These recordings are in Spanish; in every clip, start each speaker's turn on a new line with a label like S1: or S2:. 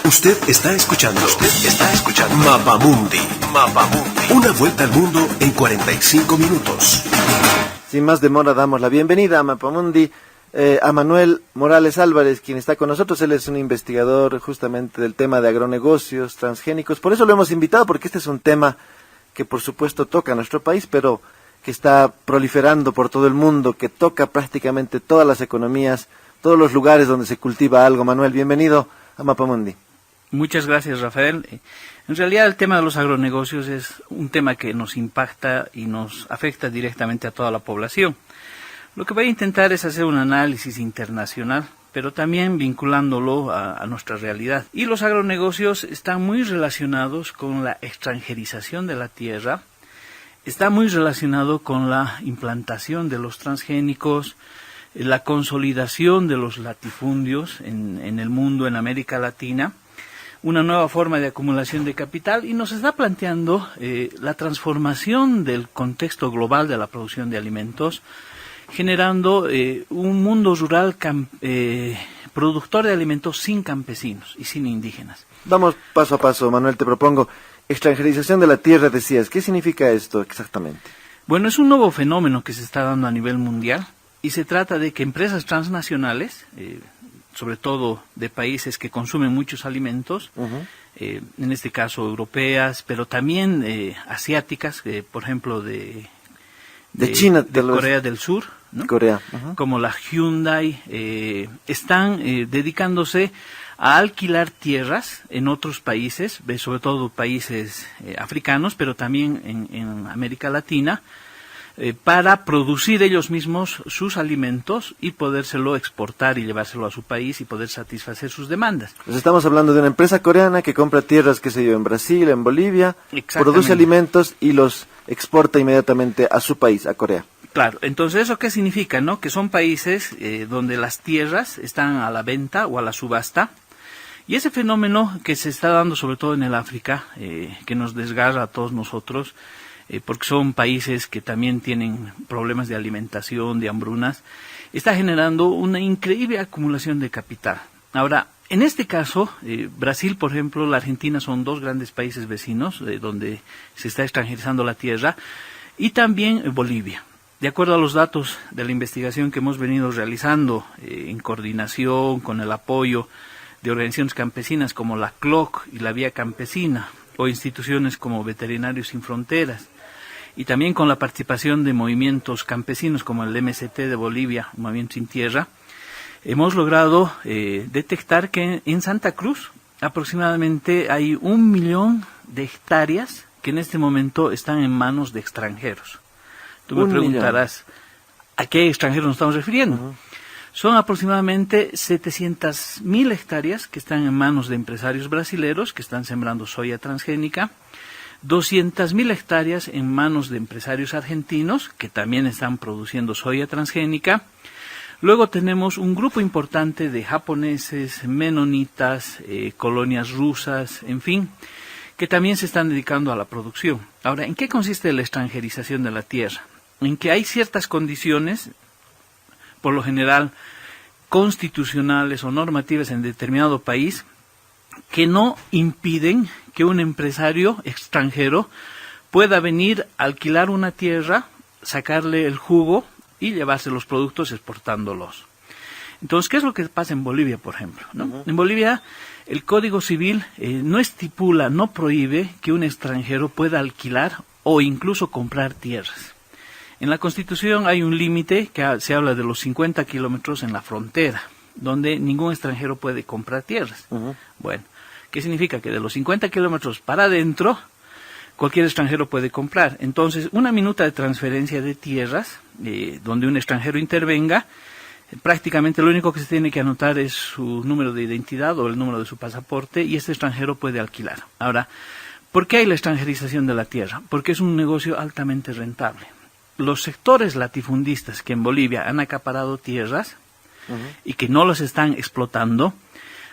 S1: Usted está escuchando Mapamundi. Una vuelta al mundo en 45 minutos.
S2: Sin más demora, damos la bienvenida a Mapamundi a Manuel Morales Álvarez, quien está con nosotros. Él es un investigador justamente del tema de agronegocios transgénicos. Por eso lo hemos invitado, porque este es un tema que por supuesto toca a nuestro país, pero que está proliferando por todo el mundo, que toca prácticamente todas las economías, todos los lugares donde se cultiva algo. Manuel, bienvenido a Mapamundi.
S3: Muchas gracias, Rafael. En realidad el tema de los agronegocios es un tema que nos impacta y nos afecta directamente a toda la población. Lo que voy a intentar es hacer un análisis internacional, pero también vinculándolo a nuestra realidad. Y los agronegocios están muy relacionados con la extranjerización de la tierra, está muy relacionado con la implantación de los transgénicos, la consolidación de los latifundios en el mundo, en América Latina, una nueva forma de acumulación de capital, y nos está planteando la transformación del contexto global de la producción de alimentos, generando un mundo rural productor de alimentos sin campesinos y sin indígenas.
S2: Vamos paso a paso, Manuel, te propongo. Extranjerización de la tierra, decías. ¿Qué significa esto exactamente?
S3: Bueno, es un nuevo fenómeno que se está dando a nivel mundial, y se trata de que empresas transnacionales, sobre todo de países que consumen muchos alimentos, en este caso europeas, pero también asiáticas, por ejemplo de
S2: China,
S3: de Corea del Sur, ¿no?
S2: Corea,
S3: como la Hyundai, están dedicándose a alquilar tierras en otros países, sobre todo países africanos, pero también en América Latina, para producir ellos mismos sus alimentos y podérselo exportar y llevárselo a su país y poder satisfacer sus demandas.
S2: Pues estamos hablando de una empresa coreana que compra tierras, qué sé yo, en Brasil, en Bolivia, produce alimentos y los exporta inmediatamente a su país, a Corea.
S3: Claro, entonces ¿eso qué significa, no? Que son países donde las tierras están a la venta o a la subasta, y ese fenómeno que se está dando sobre todo en el África, que nos desgarra a todos nosotros, porque son países que también tienen problemas de alimentación, de hambrunas, está generando una increíble acumulación de capital. Ahora, en este caso, Brasil, por ejemplo, la Argentina son dos grandes países vecinos donde se está extranjerizando la tierra, y también Bolivia. De acuerdo a los datos de la investigación que hemos venido realizando en coordinación con el apoyo de organizaciones campesinas como la CLOC y la Vía Campesina, o instituciones como Veterinarios Sin Fronteras, y también con la participación de movimientos campesinos como el MST de Bolivia, Movimiento Sin Tierra, hemos logrado detectar que en Santa Cruz aproximadamente hay 1 millón de hectáreas que en este momento están en manos de extranjeros. Tú me preguntarás, ¿a qué extranjeros nos estamos refiriendo? Son aproximadamente 700.000 hectáreas que están en manos de empresarios brasileros que están sembrando soya transgénica, 200.000 hectáreas en manos de empresarios argentinos que también están produciendo soya transgénica. Luego tenemos un grupo importante de japoneses, menonitas, colonias rusas, en fin, que también se están dedicando a la producción. Ahora, ¿en qué consiste la extranjerización de la tierra? En que hay ciertas condiciones, por lo general constitucionales o normativas en determinado país, que no impiden que un empresario extranjero pueda venir a alquilar una tierra, sacarle el jugo y llevarse los productos exportándolos. Entonces, ¿qué es lo que pasa en Bolivia, por ejemplo, ¿no? En Bolivia, el Código Civil no estipula, no prohíbe que un extranjero pueda alquilar o incluso comprar tierras. En la Constitución hay un límite que se habla de los 50 kilómetros en la frontera, donde ningún extranjero puede comprar tierras. Bueno, ¿qué significa? Que de los 50 kilómetros para adentro, cualquier extranjero puede comprar. Entonces, una minuta de transferencia de tierras, donde un extranjero intervenga, prácticamente lo único que se tiene que anotar es su número de identidad o el número de su pasaporte, y este extranjero puede alquilar. Ahora, ¿por qué hay la extranjerización de la tierra? Porque es un negocio altamente rentable. Los sectores latifundistas que en Bolivia han acaparado tierras y que no los están explotando,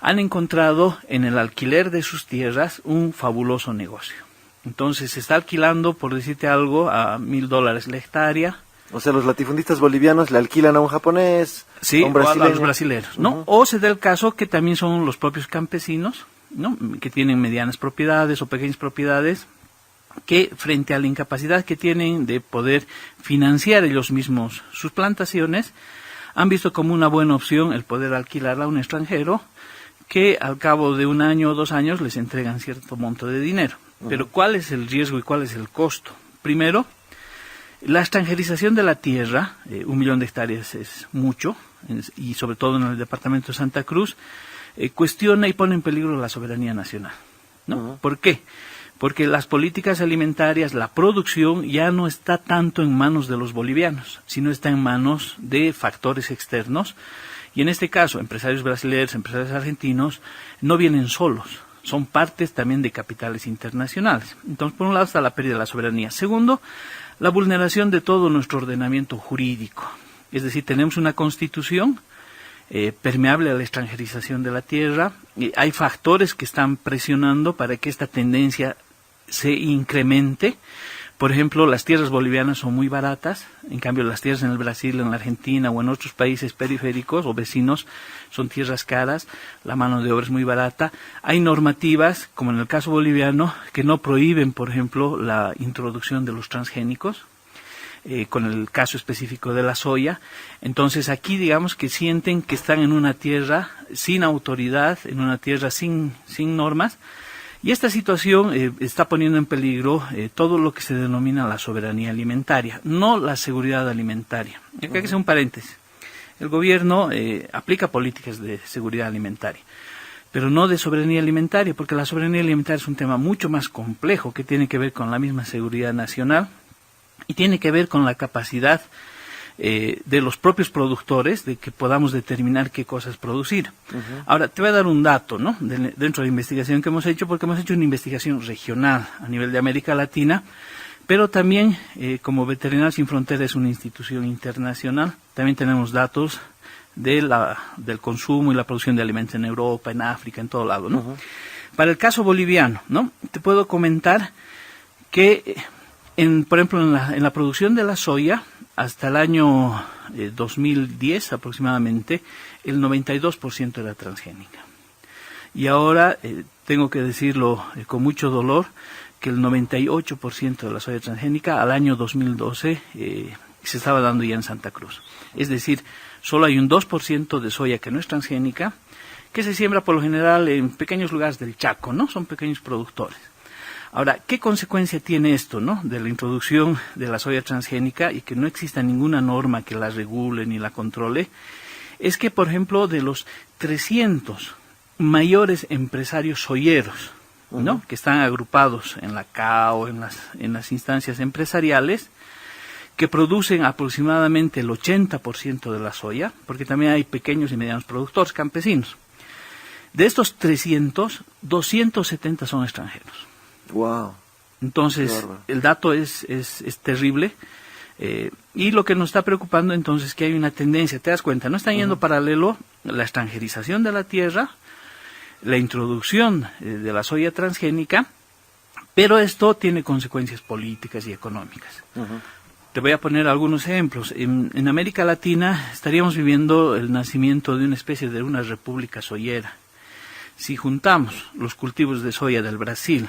S3: han encontrado en el alquiler de sus tierras un fabuloso negocio. Entonces se está alquilando, por decirte algo, a $1,000 la hectárea.
S2: O sea, los latifundistas bolivianos le alquilan a un japonés,
S3: sí,
S2: a un brasileño.
S3: O a los brasileños, ¿no? O se da el caso que también son los propios campesinos ¿no?, que tienen medianas propiedades o pequeñas propiedades, que frente a la incapacidad que tienen de poder financiar ellos mismos sus plantaciones, han visto como una buena opción el poder alquilarla a un extranjero que al cabo de 1 año o 2 años les entregan cierto monto de dinero. Pero ¿cuál es el riesgo y cuál es el costo? Primero, la extranjerización de la tierra, 1 millón de hectáreas es mucho, y sobre todo en el departamento de Santa Cruz, cuestiona y pone en peligro la soberanía nacional, ¿no? ¿Por qué? Porque las políticas alimentarias, la producción ya no está tanto en manos de los bolivianos, sino está en manos de factores externos, y en este caso, empresarios brasileños, empresarios argentinos, no vienen solos, son partes también de capitales internacionales. Entonces, por un lado está la pérdida de la soberanía. Segundo, la vulneración de todo nuestro ordenamiento jurídico. Es decir, tenemos una constitución permeable a la extranjerización de la tierra, y hay factores que están presionando para que esta tendencia se incremente. Por ejemplo, las tierras bolivianas son muy baratas, en cambio las tierras en el Brasil, en la Argentina o en otros países periféricos o vecinos son tierras caras, la mano de obra es muy barata. Hay normativas, como en el caso boliviano, que no prohíben, por ejemplo, la introducción de los transgénicos, con el caso específico de la soya. Entonces aquí digamos que sienten que están en una tierra sin autoridad, en una tierra sin normas. Y esta situación está poniendo en peligro todo lo que se denomina la soberanía alimentaria, no la seguridad alimentaria. Y acá hay que hacer un paréntesis. El gobierno aplica políticas de seguridad alimentaria, pero no de soberanía alimentaria, porque la soberanía alimentaria es un tema mucho más complejo que tiene que ver con la misma seguridad nacional y tiene que ver con la capacidad de los propios productores de que podamos determinar qué cosas producir. Ahora, te voy a dar un dato, ¿no?, dentro de la investigación que hemos hecho, porque hemos hecho una investigación regional a nivel de América Latina, pero también, como Veterinarios Sin Fronteras es una institución internacional, también tenemos datos del consumo y la producción de alimentos en Europa, en África, en todo lado, ¿no? Para el caso boliviano, ¿no?, te puedo comentar que, por ejemplo, en la producción de la soya, hasta el año 2010 aproximadamente, el 92% era transgénica. Y ahora, tengo que decirlo con mucho dolor, que el 98% de la soya transgénica al año 2012 se estaba dando ya en Santa Cruz. Es decir, solo hay un 2% de soya que no es transgénica, que se siembra por lo general en pequeños lugares del Chaco, ¿no? Son pequeños productores. Ahora, ¿qué consecuencia tiene esto, ¿no?, de la introducción de la soya transgénica y que no exista ninguna norma que la regule ni la controle? Es que, por ejemplo, de los 300 mayores empresarios soyeros, ¿no?, que están agrupados en la CAO, en las instancias empresariales, que producen aproximadamente el 80% de la soya, porque también hay pequeños y medianos productores campesinos. De estos 300, 270 son extranjeros.
S2: Wow.
S3: Entonces, el dato es terrible, y lo que nos está preocupando entonces es que hay una tendencia, te das cuenta, no están yendo paralelo la extranjerización de la tierra, la introducción de la soya transgénica, pero esto tiene consecuencias políticas y económicas. Te voy a poner algunos ejemplos. En América Latina estaríamos viviendo el nacimiento de una especie de una república soyera. Si juntamos los cultivos de soya del Brasil,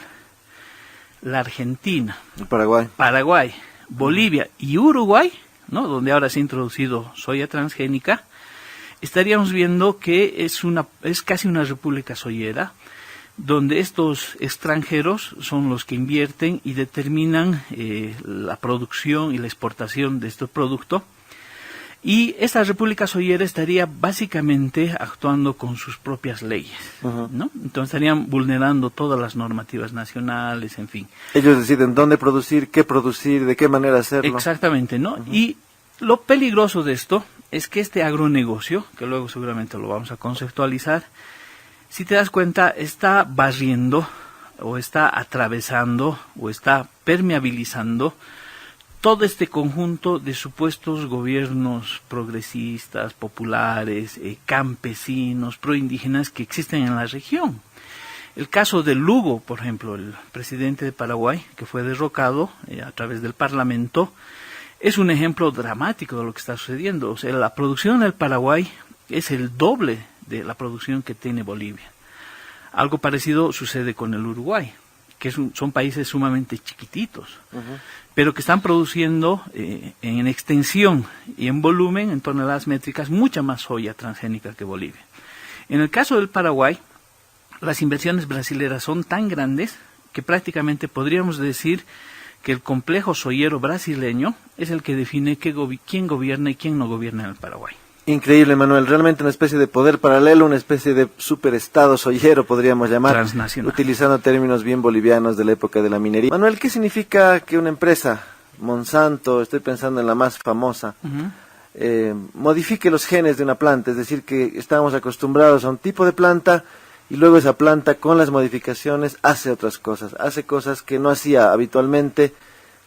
S3: la Argentina, Paraguay, Bolivia y Uruguay, ¿no?, donde ahora se ha introducido soya transgénica, estaríamos viendo que es casi una república soyera, donde estos extranjeros son los que invierten y determinan la producción y la exportación de este producto. Y esta república soyera estaría básicamente actuando con sus propias leyes, ¿no? Entonces estarían vulnerando todas las normativas nacionales, en fin.
S2: Ellos deciden dónde producir, qué producir, de qué manera hacerlo.
S3: Exactamente, ¿no? Y lo peligroso de esto es que este agronegocio, que luego seguramente lo vamos a conceptualizar, si te das cuenta, está barriendo, o está atravesando, o está permeabilizando todo este conjunto de supuestos gobiernos progresistas, populares, campesinos, proindígenas que existen en la región. El caso de Lugo, por ejemplo, el presidente de Paraguay, que fue derrocado a través del Parlamento, es un ejemplo dramático de lo que está sucediendo. O sea, la producción en el Paraguay es el doble de la producción que tiene Bolivia. Algo parecido sucede con el Uruguay, que son países sumamente chiquititos, pero que están produciendo en extensión y en volumen, en toneladas métricas, mucha más soya transgénica que Bolivia. En el caso del Paraguay, las inversiones brasileras son tan grandes que prácticamente podríamos decir que el complejo soyero brasileño es el que define quién gobierna y quién no gobierna en el Paraguay.
S2: Increíble, Manuel, realmente una especie de poder paralelo, una especie de superestado soyero, podríamos llamar,
S3: transnacional,
S2: utilizando términos bien bolivianos de la época de la minería. Manuel, ¿qué significa que una empresa, Monsanto, estoy pensando en la más famosa, modifique los genes de una planta? Es decir, que estábamos acostumbrados a un tipo de planta y luego esa planta con las modificaciones hace otras cosas, hace cosas que no hacía habitualmente.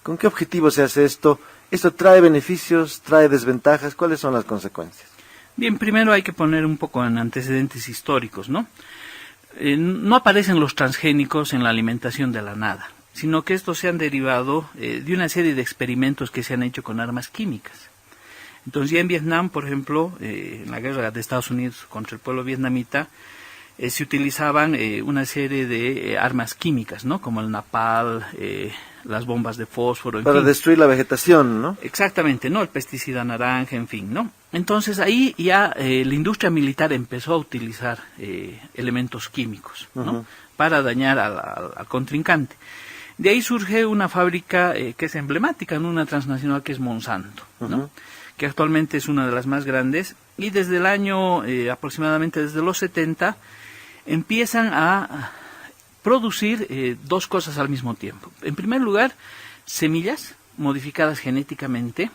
S2: ¿Con qué objetivo se hace esto? ¿Esto trae beneficios, trae desventajas? ¿Cuáles son las consecuencias?
S3: Bien, primero hay que poner un poco en antecedentes históricos, ¿no? No aparecen los transgénicos en la alimentación de la nada, sino que estos se han derivado de una serie de experimentos que se han hecho con armas químicas. Entonces ya en Vietnam, por ejemplo, en la guerra de Estados Unidos contra el pueblo vietnamita, se utilizaban una serie de armas químicas, ¿no? Como el napalm, las bombas de fósforo, en
S2: para
S3: fin.
S2: Destruir la vegetación, ¿no?
S3: Exactamente, ¿no? El pesticida naranja, en fin, ¿no? Entonces ahí ya la industria militar empezó a utilizar elementos químicos, ¿no? Para dañar al contrincante. De ahí surge una fábrica que es emblemática, ¿no? Una transnacional que es Monsanto, ¿no? Que actualmente es una de las más grandes, y desde el año, aproximadamente desde los 70, empiezan a producir dos cosas al mismo tiempo. En primer lugar, semillas modificadas genéticamente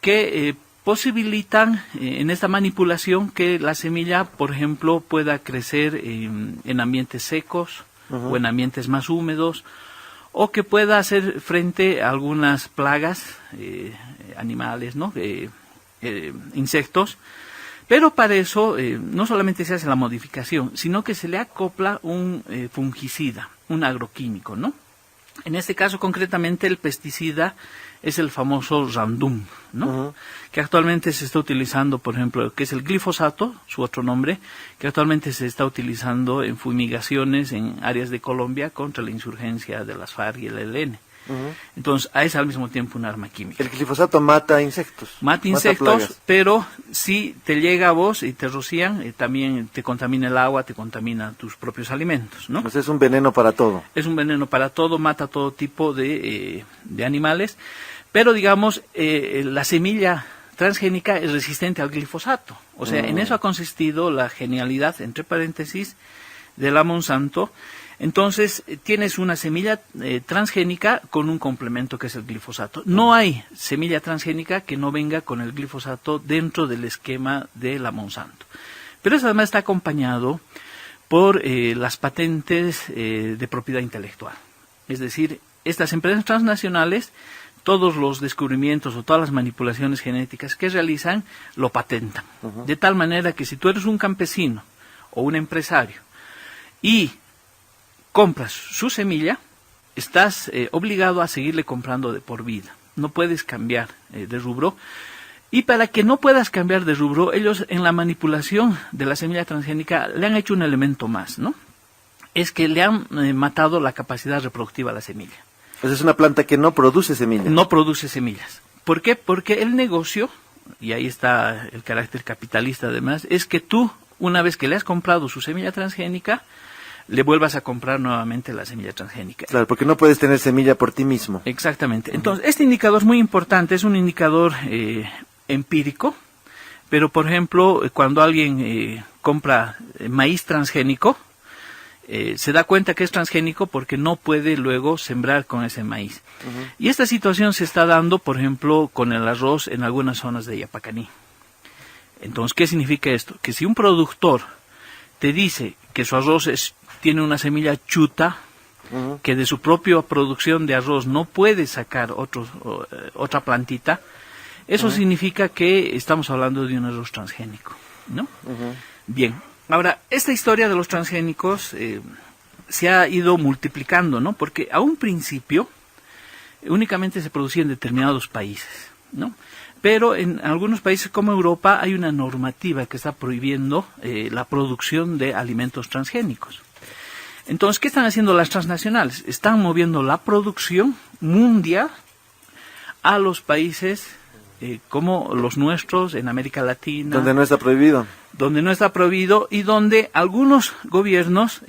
S3: que posibilitan en esta manipulación que la semilla, por ejemplo, pueda crecer en ambientes secos o en ambientes más húmedos, o que pueda hacer frente a algunas plagas animales, ¿no? Insectos. Pero para eso no solamente se hace la modificación, sino que se le acopla un fungicida, un agroquímico, ¿no? En este caso concretamente el pesticida es el famoso Roundup, ¿no? Que actualmente se está utilizando, por ejemplo, que es el glifosato, su otro nombre, que actualmente se está utilizando en fumigaciones en áreas de Colombia contra la insurgencia de las FARC y el ELN. Entonces, es al mismo tiempo un arma química.
S2: El glifosato mata insectos.
S3: Mata insectos, pero si te llega a vos y te rocían, también te contamina el agua, te contamina tus propios alimentos, ¿no?
S2: Pues es un veneno para todo.
S3: Es un veneno para todo, mata todo tipo de animales, pero digamos, la semilla transgénica es resistente al glifosato. O sea, en eso ha consistido la genialidad, entre paréntesis, de la Monsanto. Entonces, tienes una semilla transgénica con un complemento que es el glifosato. No hay semilla transgénica que no venga con el glifosato dentro del esquema de la Monsanto. Pero eso además está acompañado por las patentes de propiedad intelectual. Es decir, estas empresas transnacionales, todos los descubrimientos o todas las manipulaciones genéticas que realizan, lo patentan. De tal manera que si tú eres un campesino o un empresario y compras su semilla, estás obligado a seguirle comprando de por vida. No puedes cambiar de rubro. Y para que no puedas cambiar de rubro, ellos en la manipulación de la semilla transgénica le han hecho un elemento más, ¿no? Es que le han matado la capacidad reproductiva a la semilla.
S2: Pues es una planta que no produce semillas.
S3: No produce semillas. ¿Por qué? Porque el negocio, y ahí está el carácter capitalista además, es que tú, una vez que le has comprado su semilla transgénica, le vuelvas a comprar nuevamente la semilla transgénica.
S2: Claro, porque no puedes tener semilla por ti mismo.
S3: Exactamente. Entonces, este indicador es muy importante, es un indicador empírico, pero por ejemplo, cuando alguien compra maíz transgénico, se da cuenta que es transgénico porque no puede luego sembrar con ese maíz. Y esta situación se está dando, por ejemplo, con el arroz en algunas zonas de Yapacaní. Entonces, ¿qué significa esto? Que si un productor te dice que su arroz tiene una semilla chuta, que de su propia producción de arroz no puede sacar otra plantita, eso significa que estamos hablando de un arroz transgénico, ¿no? Bien, ahora, esta historia de los transgénicos se ha ido multiplicando, ¿no? Porque a un principio únicamente se producía en determinados países, ¿no? Pero en algunos países como Europa hay una normativa que está prohibiendo la producción de alimentos transgénicos. Entonces, ¿qué están haciendo las transnacionales? Están moviendo la producción mundial a los países como los nuestros en América Latina.
S2: Donde no está prohibido.
S3: Donde no está prohibido y donde algunos gobiernos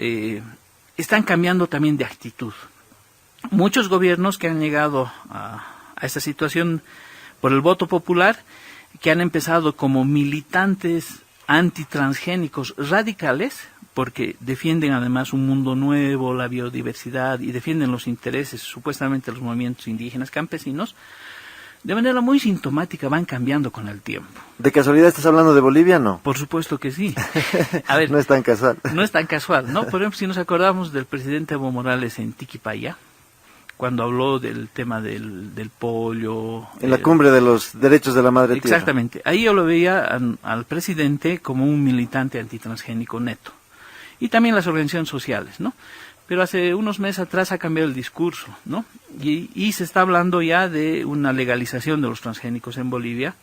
S3: están cambiando también de actitud. Muchos gobiernos que han llegado a esta situación por el voto popular, que han empezado como militantes antitransgénicos radicales, porque defienden además un mundo nuevo, la biodiversidad, y defienden los intereses, supuestamente, de los movimientos indígenas campesinos, de manera muy sintomática van cambiando con el tiempo.
S2: ¿De casualidad estás hablando de Bolivia, no?
S3: Por supuesto que sí. A ver,
S2: no es tan casual.
S3: No es tan casual, ¿no? Por ejemplo, si nos acordamos del presidente Evo Morales en Tiquipaya, cuando habló del tema del pollo.
S2: En la cumbre de los derechos de la madre tierra.
S3: Exactamente. Ahí yo lo veía al presidente como un militante antitransgénico neto. Y también las organizaciones sociales, ¿no? Pero hace unos meses atrás ha cambiado el discurso, ¿no? Y se está hablando ya de una legalización de los transgénicos en Bolivia.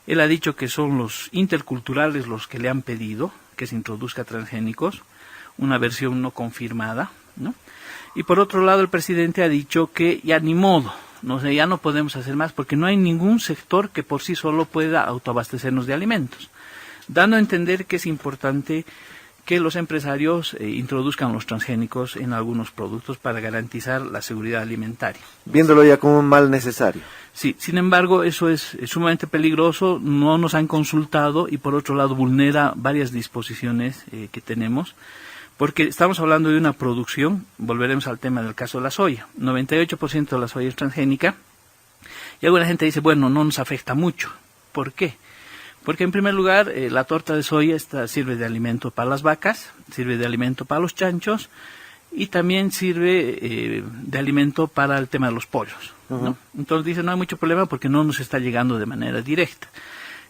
S3: Él ha dicho que son los interculturales los que le han pedido que se introduzca transgénicos, una versión no confirmada, ¿no? Y por otro lado, el presidente ha dicho que ya ni modo, no sé, ya no podemos hacer más porque no hay ningún sector que por sí solo pueda autoabastecernos de alimentos, dando a entender que es importante que los empresarios introduzcan los transgénicos en algunos productos para garantizar la seguridad alimentaria.
S2: Viéndolo ya como un mal necesario.
S3: Sí, sin embargo, eso es sumamente peligroso, no nos han consultado y por otro lado vulnera varias disposiciones que tenemos. Porque estamos hablando de una producción, volveremos al tema del caso de la soya, 98% de la soya es transgénica, y alguna gente dice, bueno, no nos afecta mucho. ¿Por qué? Porque en primer lugar, la torta de soya sirve de alimento para las vacas, sirve de alimento para los chanchos, y también sirve de alimento para el tema de los pollos, ¿no? Entonces dice, no hay mucho problema porque no nos está llegando de manera directa.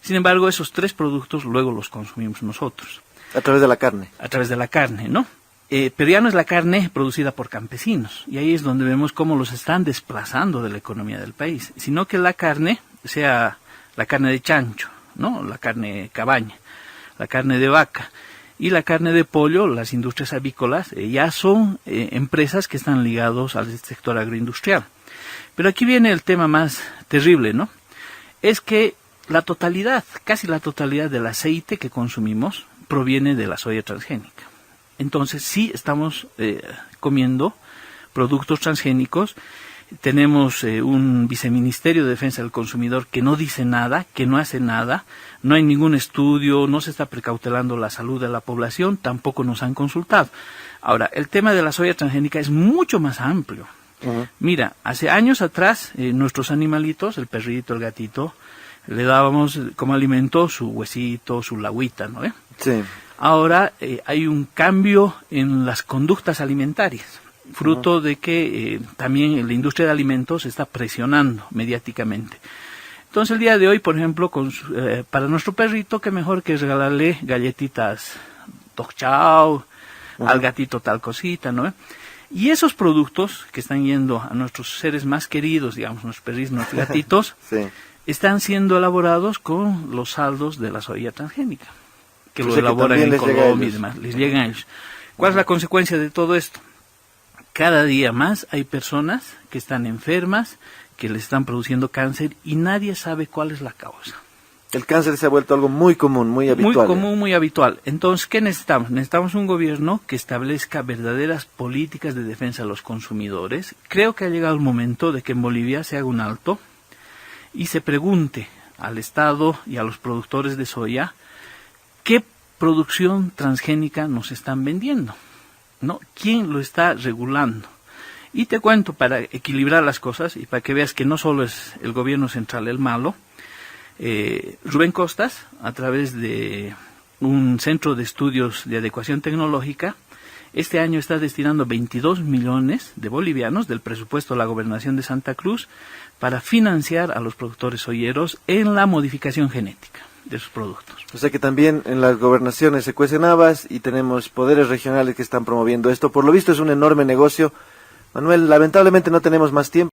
S3: Sin embargo, esos tres productos luego los consumimos nosotros.
S2: A través de la carne.
S3: A través de la carne, ¿no? Pero ya no es la carne producida por campesinos. Y ahí es donde vemos cómo los están desplazando de la economía del país. Sino que la carne, sea la carne de chancho, ¿no? La carne de cabaña, la carne de vaca y la carne de pollo, las industrias avícolas, ya son empresas que están ligados al sector agroindustrial. Pero aquí viene el tema más terrible, ¿no? Es que la totalidad, casi la totalidad del aceite que consumimos proviene de la soya transgénica. Entonces sí estamos comiendo productos transgénicos. Tenemos un viceministerio de defensa del consumidor que no dice nada, que no hace nada, no hay ningún estudio, no se está precautelando la salud de la población, tampoco nos han consultado. Ahora, el tema de la soya transgénica es mucho más amplio. Mira, hace años atrás nuestros animalitos, el perrito, el gatito, le dábamos como alimento su huesito, su lagüita, ¿no?
S2: Sí.
S3: Ahora hay un cambio en las conductas alimentarias, fruto de que también la industria de alimentos está presionando mediáticamente. Entonces el día de hoy, por ejemplo, para nuestro perrito, qué mejor que regalarle galletitas Dog Chow, al gatito tal cosita, ¿no? Y esos productos que están yendo a nuestros seres más queridos, digamos, nuestros perritos, nuestros gatitos,
S2: sí,
S3: están siendo elaborados con los saldos de la soya transgénica, que lo
S2: que
S3: elaboran en
S2: les llega a
S3: Colombia y
S2: ellos.
S3: demás, les llegan a ellos. ¿Cuál es la consecuencia de todo esto? Cada día más hay personas que están enfermas, que les están produciendo cáncer y nadie sabe cuál es la causa.
S2: El cáncer se ha vuelto algo muy común, muy habitual.
S3: Muy común, muy habitual. Entonces, ¿qué necesitamos? Necesitamos un gobierno que establezca verdaderas políticas de defensa de los consumidores. Creo que ha llegado el momento de que en Bolivia se haga un alto y se pregunte al Estado y a los productores de soya qué producción transgénica nos están vendiendo, ¿no? ¿Quién lo está regulando? Y te cuento, para equilibrar las cosas y para que veas que no solo es el gobierno central el malo, Rubén Costas, a través de un centro de estudios de adecuación tecnológica, este año está destinando 22 millones de bolivianos del presupuesto de la Gobernación de Santa Cruz para financiar a los productores soyeros en la modificación genética de sus productos.
S2: O sea que también en las gobernaciones se cuecen habas y tenemos poderes regionales que están promoviendo esto. Por lo visto es un enorme negocio. Manuel, lamentablemente no tenemos más tiempo.